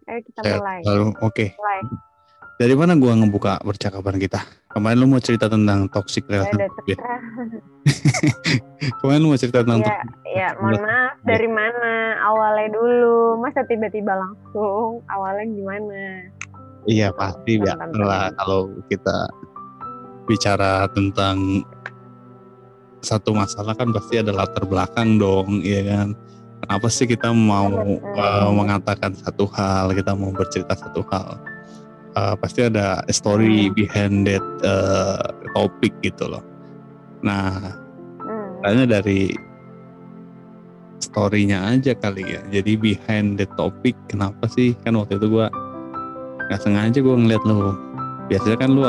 Ayo kita Sehat mulai. selalu. Oke. Mulai. Dari mana gua ngebuka percakapan kita? Kemarin lu mau cerita tentang toxic Ya udah relationship ya? terserah. Kemarin lu mau cerita tentang Ya, toxic ya mohon relationship maaf. ya? Dari mana? Awalnya dulu. Masa tiba-tiba langsung? Awalnya gimana? Iya Gitu. pasti biasa lah Tenang. kalau kita bicara tentang satu masalah kan pasti ada latar belakang dong, iya kan? Kenapa sih kita mau mengatakan satu hal, kita mau bercerita satu hal? Pasti ada story behind that topik gitu loh. Nah, tanya dari story-nya aja kali ya. Jadi behind the topic, kenapa sih? Kan waktu itu gue nggak sengaja gue ngeliat lu. Biasanya kan lu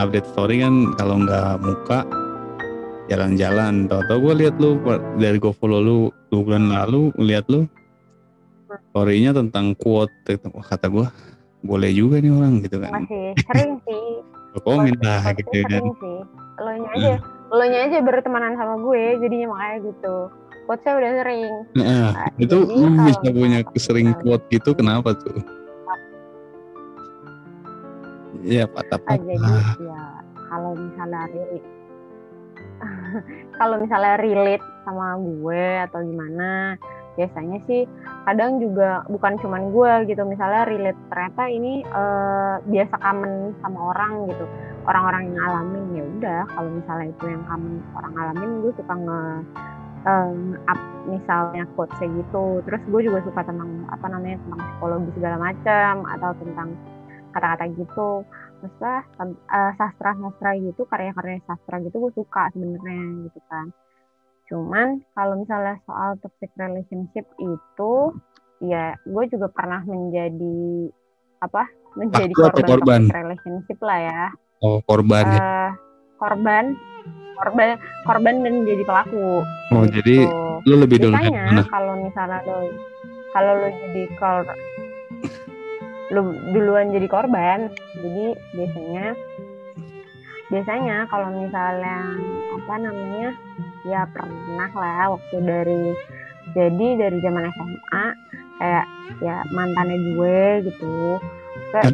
update story kan kalau nggak muka jalan-jalan. Tahu-tahu gue lihat lu dari gue follow lu 2 bulan lalu, lihat lu story-nya tentang quote. Kata gue boleh juga nih orang gitu kan. Masih sering sih. Komen lah gitu kan. Sering sih. Lo nya aja bertemanan sama gue, jadinya makanya gitu. Quote-nya udah sering. Nah, itu Jadi lu kalau bisa punya sering quote gitu, kenapa tuh? Ya patah-patah. Jadi ya kalau misalnya relate sama gue atau gimana, biasanya sih kadang juga bukan cuman gue gitu, misalnya relate ternyata ini biasa common sama orang gitu, orang-orang yang ngalamin. Ya udah, kalau misalnya itu yang common orang ngalamin, gue suka up misalnya quotes kayak gitu. Terus gue juga suka tentang tentang psikologi segala macam, atau tentang kata-kata gitu. Maksudnya sastra gitu, karya-karya sastra gitu gue suka sebenarnya gitu kan. Cuman kalau misalnya soal toxic relationship itu, ya gue juga pernah menjadi korban toxic relationship lah ya. Oh, korban ya. Korban dan jadi pelaku. Oh gitu. Jadi lu lebih dulu yang mana? Kalau misalnya lu duluan jadi korban, jadi biasanya kalau misalnya ya pernah lah waktu dari zaman SMA, kayak ya mantannya gue gitu, ya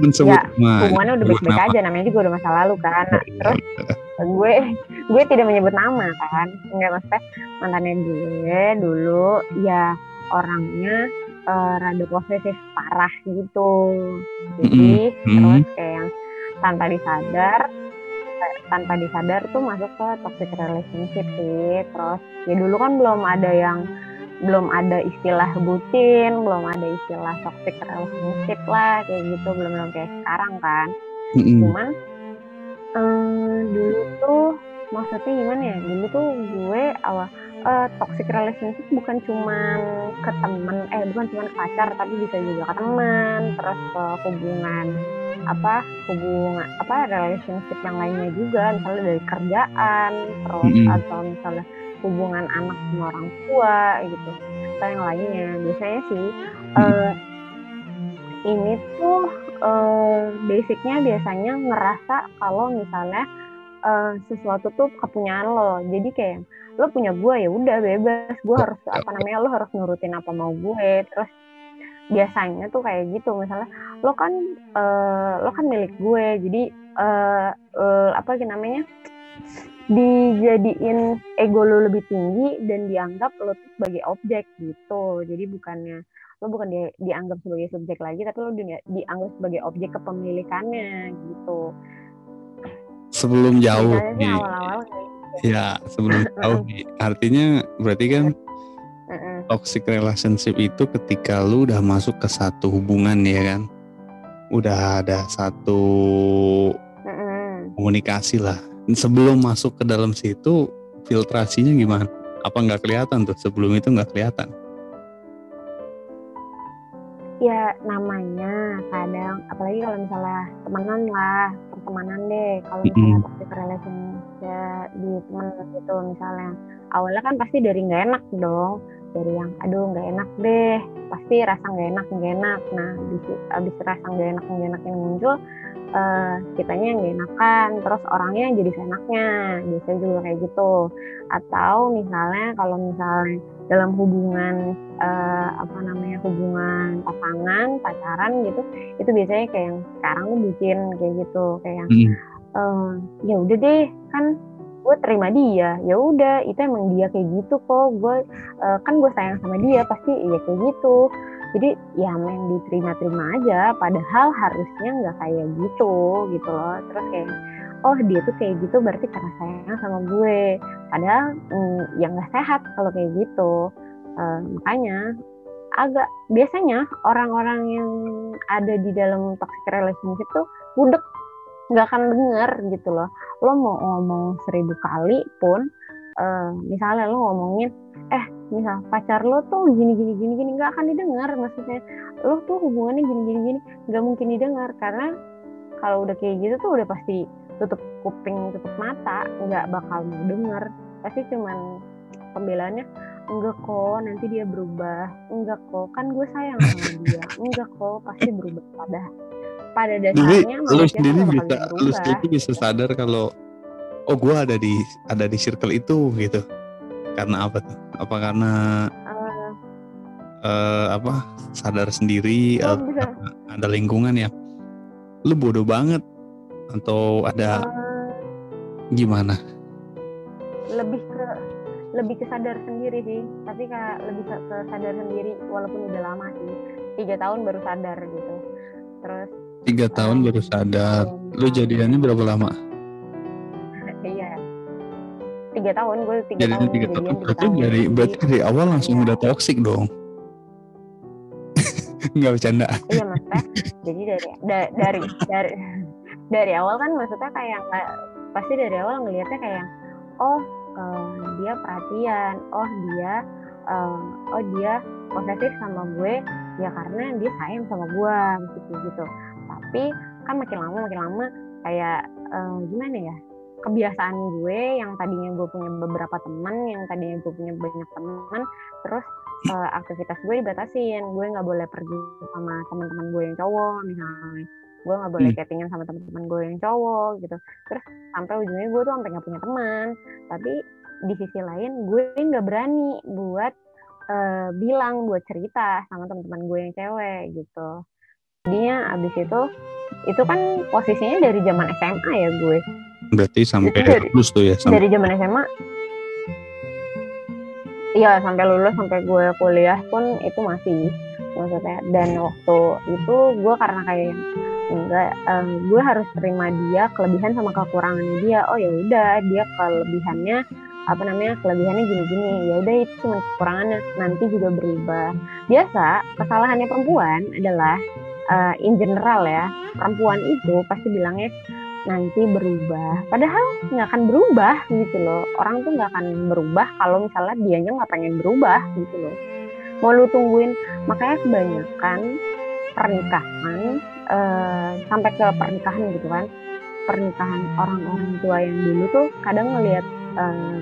hubungannya udah baik-baik aja, namanya juga udah masa lalu kan. Terus gue tidak menyebut nama kan, enggak, maksudnya mantannya gue dulu ya orangnya rada posesif parah gitu. Jadi terus kayak yang tanpa disadar tuh masuk ke toxic relationship sih. Terus ya dulu kan belum ada istilah bucin, belum ada istilah toxic relationship lah kayak gitu, belum kayak sekarang kan. Cuman dulu tuh maksudnya gimana ya, dulu tuh gue toxic relationship bukan cuma ke temen, bukan cuma ke pacar, tapi bisa juga ke teman, terus ke hubungan relationship yang lainnya juga, misalnya dari kerjaan, terus atau misalnya hubungan anak sama orang tua gitu, atau yang lainnya. Biasanya sih ini tuh basicnya biasanya ngerasa kalau misalnya sesuatu tuh kepunyaan lo. Jadi kayak lo punya gue, ya udah bebas, gue harus lo harus nurutin apa mau gue. Terus biasanya tuh kayak gitu, misalnya lo kan milik gue, jadi dijadiin ego lo lebih tinggi dan dianggap lo tuh sebagai objek gitu. Jadi lo bukan dianggap sebagai subjek lagi, tapi lo dianggap sebagai objek kepemilikannya gitu. Sebelum jauh nih, ya sebelum jauh nih, artinya berarti kan toxic relationship itu ketika lu udah masuk ke satu hubungan, ya kan, udah ada satu komunikasi lah. Sebelum masuk ke dalam situ, filtrasinya gimana? Apa nggak kelihatan tuh? Sebelum itu nggak kelihatan? Ya namanya kadang, apalagi kalau misalnya pertemanan deh, kalau misalnya toxic relationship di teman gitu, misalnya awalnya kan pasti dari nggak enak dong, dari yang aduh nggak enak deh, pasti rasa nggak enak. Nah abis rasa nggak enak yang muncul, kitanya yang gak enakan, terus orangnya jadi seenaknya, biasanya juga kayak gitu. Atau misalnya kalau misalnya dalam hubungan hubungan pasangan, pacaran gitu, itu biasanya kayak yang sekarang tuh bucin kayak gitu, kayak yang ya udah deh, kan gue terima dia, ya udah itu emang dia kayak gitu kok, gue kan gue sayang sama dia, pasti ya kayak gitu. Jadi ya main diterima-terima aja, padahal harusnya nggak kayak gitu loh. Terus kayak, oh dia tuh kayak gitu berarti karena sayang sama gue, padahal ya nggak sehat kalau kayak gitu. Makanya biasanya orang-orang yang ada di dalam toxic relationship tuh budek, nggak akan denger gitu loh. Lo mau ngomong 1000 kali pun, misalnya lo ngomongin misal pacar lo tuh gini nggak akan didengar. Maksudnya lo tuh hubungannya gini nggak mungkin didengar, karena kalau udah kayak gitu tuh udah pasti tutup kuping tutup mata, nggak bakal mau denger. Pasti cuman pembelaannya, enggak kok nanti dia berubah, enggak kok kan gue sayang sama dia, enggak kok pasti berubah. Pada dasarnya manusia tuh gak bakal lu sendiri bisa sadar kalau gue ada di circle itu gitu. Karena apa tuh? Apa karena sadar sendiri atau ada lingkungan ya? Lu bodoh banget atau ada gimana? Lebih ke sadar sendiri sih, tapi lebih ke sadar sendiri walaupun udah lama sih, 3 tahun baru sadar gitu. Terus 3 tahun baru sadar. Lu jadiannya berapa lama? Iya 3 tahun, gue 3 tahun jadian 3 tahun. Berarti dari awal langsung udah toksik dong. Nggak bercanda. Iya maksudnya, jadi dari awal kan maksudnya kayak pasti dari awal ngelihatnya kayak dia perhatian, dia posesif sama gue ya karena dia sayang sama gue gitu. Tapi kan makin lama kayak gimana ya, kebiasaan gue yang tadinya gue punya beberapa teman, yang tadinya gue punya banyak teman, terus aktivitas gue dibatasin. Gue nggak boleh pergi sama teman-teman gue yang cowok misalnya, gue nggak boleh chattingan sama teman-teman gue yang cowok gitu. Terus sampai ujungnya gue tuh sampai nggak punya teman. Tapi di sisi lain gue nggak berani buat bilang, buat cerita sama teman-teman gue yang cewek gitu. Jadinya abis itu kan posisinya dari zaman SMA ya gue. Berarti sampai lulus tuh ya? Dari zaman SMA. Iya sampai lulus, sampai gue kuliah pun itu masih maksudnya. Dan waktu itu gue karena kayak enggak, gue harus terima dia kelebihan sama kekurangannya dia. Oh ya udah, dia kelebihannya gini-gini, ya udah itu cuma kekurangannya, nanti juga berubah. Biasa kesalahannya perempuan adalah in general ya, perempuan itu pasti bilangnya nanti berubah, padahal nggak akan berubah gitu loh. Orang tuh nggak akan berubah kalau misalnya dianya nggak pengen berubah gitu loh. Mau lu tungguin, makanya kebanyakan pernikahan sampai ke pernikahan gitu kan, pernikahan orang-orang tua yang dulu tuh kadang ngelihat,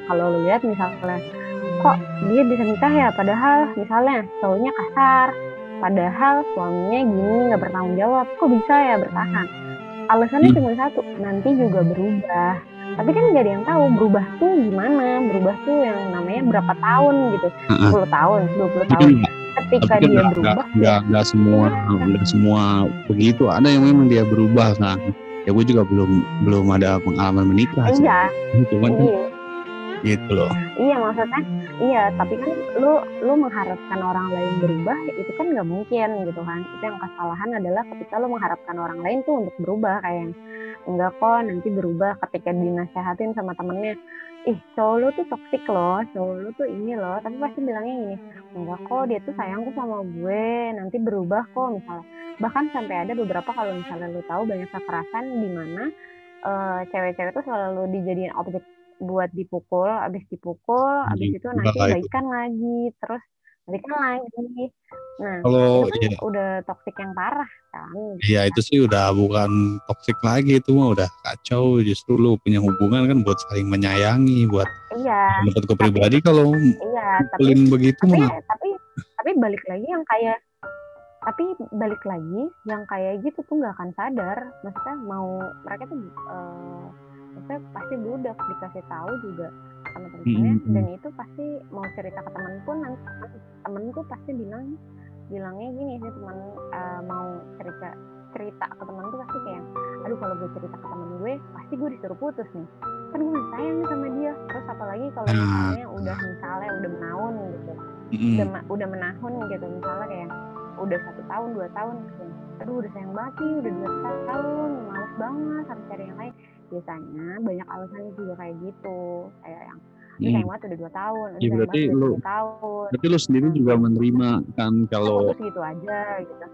kalau lu lihat misalnya kok dia bisa nikah ya, padahal misalnya cowoknya kasar, padahal suaminya gini nggak bertanggung jawab, kok bisa ya bertahan? Alasannya cuma satu, nanti juga berubah. Tapi kan nggak ada yang tahu berubah tuh gimana, berubah tuh yang namanya berapa tahun gitu, 10 tahun, 20 tahun. Ketika dia berubah, nggak semua begitu. Ada yang memang dia berubah kan. Ya gue juga belum ada pengalaman menikah. Iya. Cuman gitu loh. Iya maksudnya, iya. Tapi kan lu mengharapkan orang lain berubah, itu kan nggak mungkin gitu kan. Itu yang kesalahan adalah ketika lu mengharapkan orang lain tuh untuk berubah, kayak enggak kok nanti berubah. Ketika dinasehatin sama temennya, cowok lu tuh toksik loh, cowok lu tuh ini loh, tapi pasti bilangnya gini, enggak kok dia tuh sayang kok sama gue, nanti berubah kok misalnya. Bahkan sampai ada beberapa, kalau misalnya lu tahu, banyak kekerasan di mana cewek-cewek tuh selalu dijadiin objek buat dipukul, abis itu nanti baikan lagi, terus baikan lagi. Nah, kalau itu kan udah toksik yang parah kan. Iya itu sih udah bukan toksik lagi, itu mah udah kacau. Justru lu punya hubungan kan buat saling menyayangi, buat dapat ke pribadi. Kalau Iya, ngumpulin begitu mah. tapi balik lagi yang kayak gitu tuh nggak akan sadar. Maksudnya mereka tuh maksudnya pasti budak dikasih tahu juga sama teman-temannya, dan itu pasti mau cerita ke teman pun nanti temen tuh pasti bilangnya gini sih, teman mau cerita ke teman tuh pasti kayak, aduh kalau gue cerita ke temen gue pasti gue disuruh putus nih, kan gue masih sayang nih sama dia. Terus apalagi kalau misalnya udah menahun gitu, udah menahun gitu, misalnya kayak udah 1 tahun 2 tahun gitu, aduh udah sayang banget nih, udah 2 tahun males banget harus cari yang lain. Biasanya banyak alasannya juga kayak gitu, kayak yang sayang banget udah 2 tahun, udah sayang banget udah 3 tahun. Berarti lu sendiri juga menerima kan kalau putus gitu aja gitu.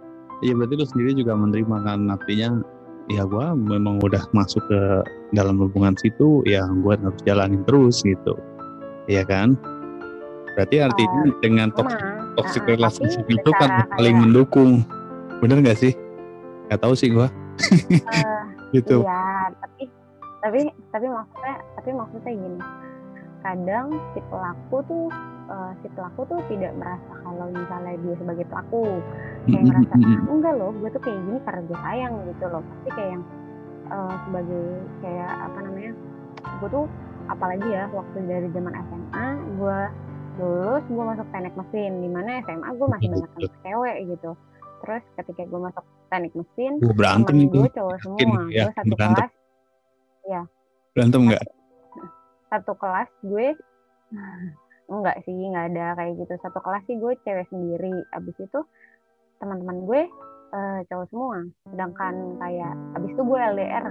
Iya, berarti lu sendiri juga menerima kan, artinya ya gue memang udah masuk ke dalam hubungan situ, ya gue harus jalanin terus gitu, iya kan? Berarti artinya dengan toxic relationship itu kan paling mendukung, bener nggak sih? Nggak tahu sih gue. Gitu. Iya, tapi maksudnya gini, kadang si pelaku tuh tidak merasa kalau misalnya dia sebagai pelaku, kayak merasa enggak loh, gue tuh kayak gini karena gue sayang gitu loh. Pasti kayak yang sebagai kayak apa namanya, gue tuh apalagi ya waktu dari zaman SMA gue lulus, gue masuk teknik mesin, dimana SMA gue masih banyak anak cewek gitu. Terus ketika gue masuk teknik mesin, temen gue cowok semua, gue satu kelas, ya berantem nggak? Satu kelas gue enggak sih, nggak ada kayak gitu. Satu kelas sih gue cewek sendiri, abis itu teman-teman gue cowok semua. Sedangkan kayak abis itu gue LDR,